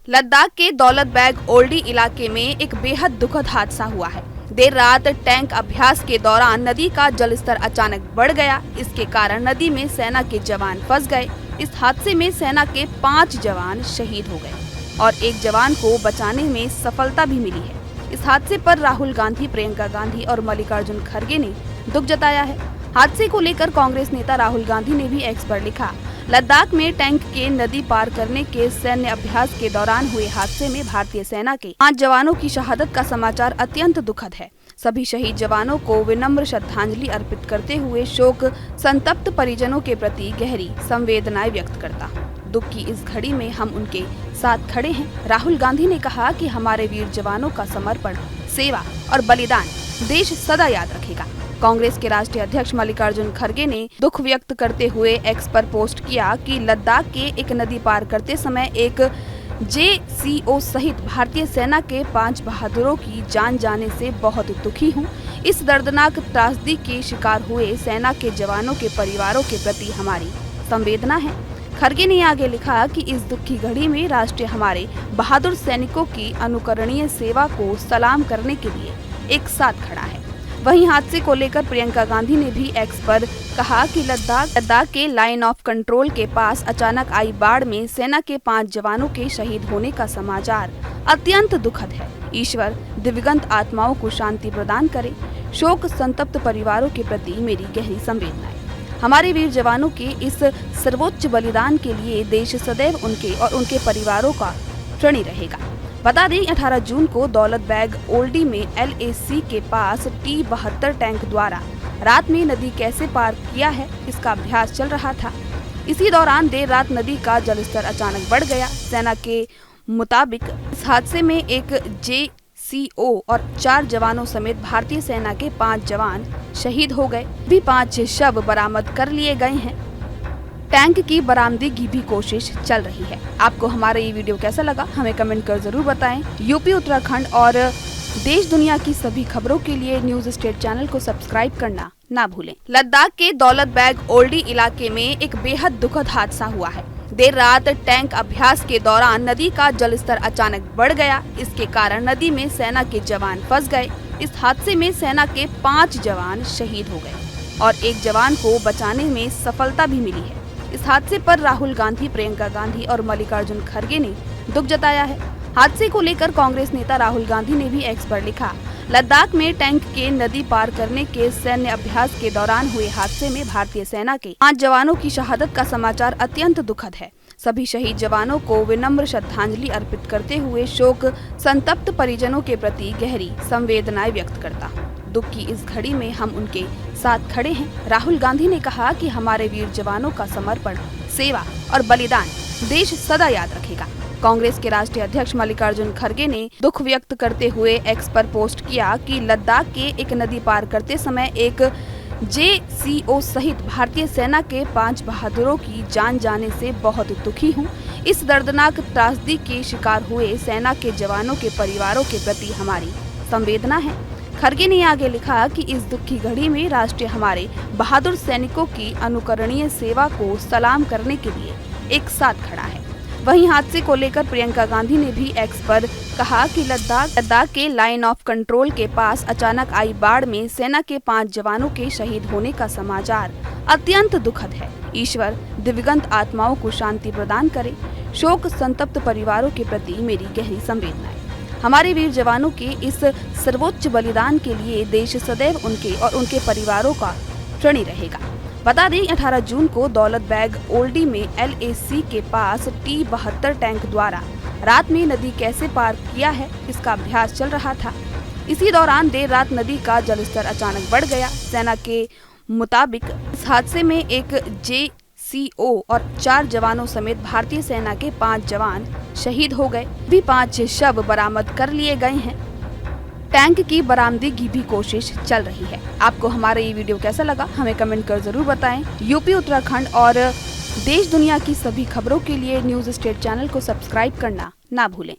लद्दाख के दौलत बेग ओल्डी इलाके में एक बेहद दुखद हादसा हुआ है। देर रात टैंक अभ्यास के दौरान नदी का जलस्तर अचानक बढ़ गया। इसके कारण नदी में सेना के जवान फंस गए। इस हादसे में सेना के 5 जवान शहीद हो गए और एक जवान को बचाने में सफलता भी मिली है। इस हादसे पर राहुल गांधी, प्रियंका गांधी और मल्लिकार्जुन खड़गे ने दुख जताया है। हादसे को लेकर कांग्रेस नेता राहुल गांधी ने भी एक्स पर लिखा, लद्दाख में टैंक के नदी पार करने के सैन्य अभ्यास के दौरान हुए हादसे में भारतीय सेना के 5 जवानों की शहादत का समाचार अत्यंत दुखद है। सभी शहीद जवानों को विनम्र श्रद्धांजलि अर्पित करते हुए शोक संतप्त परिजनों के प्रति गहरी संवेदनाएं व्यक्त करता हूँ। दुख की इस घड़ी में हम उनके साथ खड़े हैं। राहुल गांधी ने कहा कि हमारे वीर जवानों का समर्पण, सेवा और बलिदान देश सदा याद रखेगा। कांग्रेस के राष्ट्रीय अध्यक्ष मल्लिकार्जुन खड़गे ने दुख व्यक्त करते हुए एक्स पर पोस्ट किया कि लद्दाख के एक नदी पार करते समय एक JCO सहित भारतीय सेना के 5 बहादुरों की जान जाने से बहुत दुखी हूँ। इस दर्दनाक त्रासदी के शिकार हुए सेना के जवानों के परिवारों के प्रति हमारी संवेदना है। खड़गे ने आगे लिखा कि इस दुख की घड़ी में राष्ट्र हमारे बहादुर सैनिकों की अनुकरणीय सेवा को सलाम करने के लिए एक साथ खड़ा है। वहीं हादसे को लेकर प्रियंका गांधी ने भी एक्स पर कहा कि लद्दाख के लाइन ऑफ कंट्रोल के पास अचानक आई बाढ़ में सेना के 5 जवानों के शहीद होने का समाचार अत्यंत दुखद है। ईश्वर दिवंगत आत्माओं को शांति प्रदान करे। शोक संतप्त परिवारों के प्रति मेरी गहरी संवेदनाएं। हमारे वीर जवानों के इस सर्वोच्च बलिदान के लिए देश सदैव उनके और उनके परिवारों का ऋणी रहेगा। बता दें 18 जून को दौलत बेग ओल्डी में LAC के पास T-72 टैंक द्वारा रात में नदी कैसे पार किया है, इसका अभ्यास चल रहा था। इसी दौरान देर रात नदी का जलस्तर अचानक बढ़ गया। सेना के मुताबिक इस हादसे में एक JCO और 4 जवानों समेत भारतीय सेना के 5 जवान शहीद हो गए। भी 5 शव बरामद कर लिए गए हैं। टैंक की बरामदगी की भी कोशिश चल रही है। आपको हमारा ये वीडियो कैसा लगा, हमें कमेंट कर जरूर बताएं। यूपी, उत्तराखंड और देश दुनिया की सभी खबरों के लिए न्यूज स्टेट चैनल को सब्सक्राइब करना ना भूलें। लद्दाख के दौलत बेग ओल्डी इलाके में एक बेहद दुखद हादसा हुआ है। देर रात टैंक अभ्यास के दौरान नदी का जलस्तर अचानक बढ़ गया। इसके कारण नदी में सेना के जवान फंस गए। इस हादसे में सेना के 5 जवान शहीद हो गए और एक जवान को बचाने में सफलता भी मिली है। इस हादसे पर राहुल गांधी, प्रियंका गांधी और मल्लिकार्जुन खड़गे ने दुख जताया है। हादसे को लेकर कांग्रेस नेता राहुल गांधी ने भी एक्स पर लिखा, लद्दाख में टैंक के नदी पार करने के सैन्य अभ्यास के दौरान हुए हादसे में भारतीय सेना के 5 जवानों की शहादत का समाचार अत्यंत दुखद है। सभी शहीद जवानों को विनम्र श्रद्धांजलि अर्पित करते हुए शोक संतप्त परिजनों के प्रति गहरी संवेदनाएं व्यक्त करता हूँ। दुख की इस घड़ी में हम उनके साथ खड़े हैं। राहुल गांधी ने कहा कि हमारे वीर जवानों का समर्पण, सेवा और बलिदान देश सदा याद रखेगा। कांग्रेस के राष्ट्रीय अध्यक्ष मल्लिकार्जुन खड़गे ने दुख व्यक्त करते हुए एक्स पर पोस्ट किया कि लद्दाख के एक नदी पार करते समय एक JCO सहित भारतीय सेना के 5 बहादुरों की जान जाने से बहुत दुखी हूँ। इस दर्दनाक त्रासदी के शिकार हुए सेना के जवानों के परिवारों के प्रति हमारी संवेदना है। खड़गे ने आगे लिखा कि इस दुख की घड़ी में राष्ट्र हमारे बहादुर सैनिकों की अनुकरणीय सेवा को सलाम करने के लिए एक साथ खड़ा है। वहीं हादसे को लेकर प्रियंका गांधी ने भी एक्स पर कहा कि लद्दाख के लाइन ऑफ कंट्रोल के पास अचानक आई बाढ़ में सेना के 5 जवानों के शहीद होने का समाचार अत्यंत दुखद है। ईश्वर दिवंगत आत्माओं को शांति प्रदान करे। शोक संतप्त परिवारों के प्रति मेरी गहरी संवेदनाएं। हमारे वीर जवानों के इस सर्वोच्च बलिदान के लिए देश सदैव उनके और उनके परिवारों का ऋणी रहेगा। बता दें 18 जून को दौलत बेग ओल्डी में LAC के पास T-72 टैंक द्वारा रात में नदी कैसे पार किया है, इसका अभ्यास चल रहा था। इसी दौरान देर रात नदी का जलस्तर अचानक बढ़ गया। सेना के मुताबिक इस हादसे में एक JCO और 4 जवानों समेत भारतीय सेना के 5 जवान शहीद हो गए। भी 5 शव बरामद कर लिए गए हैं। टैंक की बरामदगी की भी कोशिश चल रही है। आपको हमारा ये वीडियो कैसा लगा, हमें कमेंट कर जरूर बताएं। यूपी, उत्तराखंड और देश दुनिया की सभी खबरों के लिए न्यूज स्टेट चैनल को सब्सक्राइब करना ना भूलें।